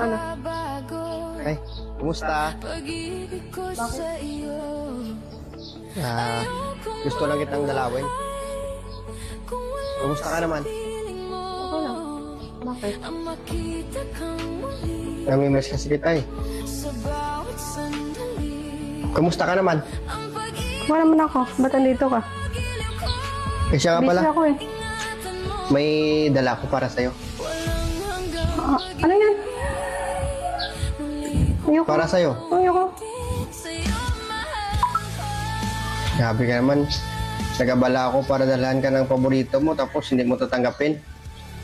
Ano? Ay, kumusta? Bakit? Gusto lang kitang dalawin. Kumusta ka naman? Ako lang. Bakit? Namimiss kasi kita eh. Kumusta ka naman? Wala naman ako. Ba't andito ka? Eh siya nga Busy pala, ako eh. may dala ko para sa'yo. Ano yan? Ayoko. Para sa'yo. Ayoko. Grabe ka naman. Nagabala ako para dalahan ka ng paborito mo tapos hindi mo tatanggapin.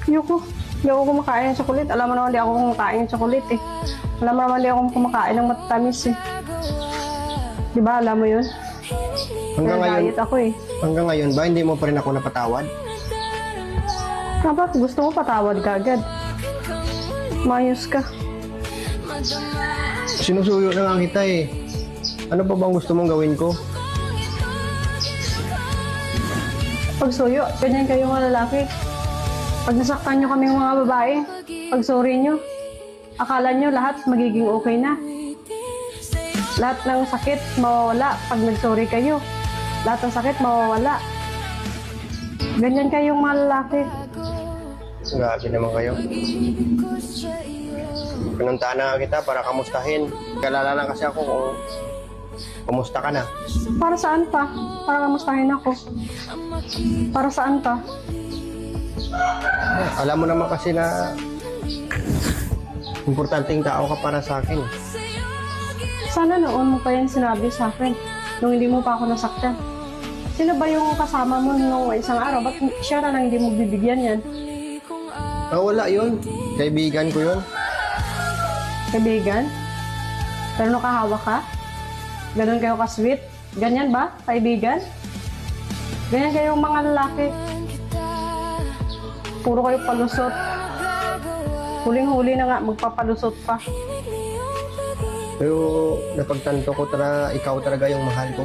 Ayoko. Hindi ako kumakain ng chocolate. Alam mo naman di ako kumakain ng chocolate eh. Alam mo naman di ako kumakain ng matatamis eh. Di ba alam mo yun? Hanggang ngayon, Diet ako eh. hanggang ngayon ba hindi mo pa rin ako napatawad? Dapat gusto mo patawad ka agad. Mayos ka. Sinusuyo na nga kita eh. Ano pa bang gusto mong gawin ko? Pagsuyo, ganyan kayo mga lalaki. Pag nasaktan nyo kami mga babae, pag sorry nyo, akala nyo lahat magiging okay na. Lahat ng sakit mawawala pag nag-sorry kayo. Lahat ng sakit mawawala. Ganyan kayong mga lalaki. Grabe naman kayo. Pinuntahan na nga kita para kamustahin. Kalala lang kasi ako kung kumusta ka na. Para saan pa? Para kamustahin ako. Para saan pa? Alam mo naman kasi na importanteng tao ka para sa akin. Sana noon mo pa yan sinabi sa akin. Nung hindi mo pa ako nasaktan. Sino ba yung kasama mo nung isang araw? Ba't siya na lang hindi mo bibigyan yan? Wala yun. Kaibigan ko yun. Kaibigan? Pero nung kahawa ka? Ganon kayo ka-sweet? Ganyan ba, kaibigan? Ganyan kayong mga lalaki. Puro kayo palusot. Huling-huli na nga, magpapalusot pa. Pero napagtanto ko ikaw talaga yung mahal ko.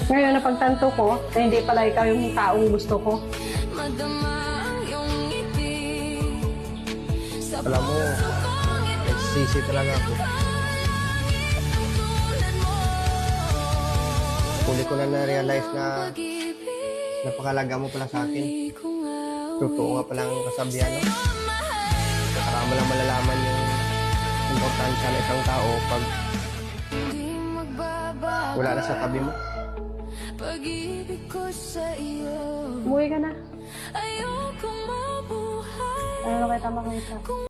Ngayon, napagtanto ko na hindi pala ikaw yung taong gusto ko. Alam mo, nagsisisi talaga ako. Huli ko na na-realize na napakalaga mo pala sa akin. Totoo nga palang kasabihan, no? Saka mo lang malalaman yung importansya ng isang tao pag wala na sa tabi mo. Umuwi ka na. Ano na kita makita?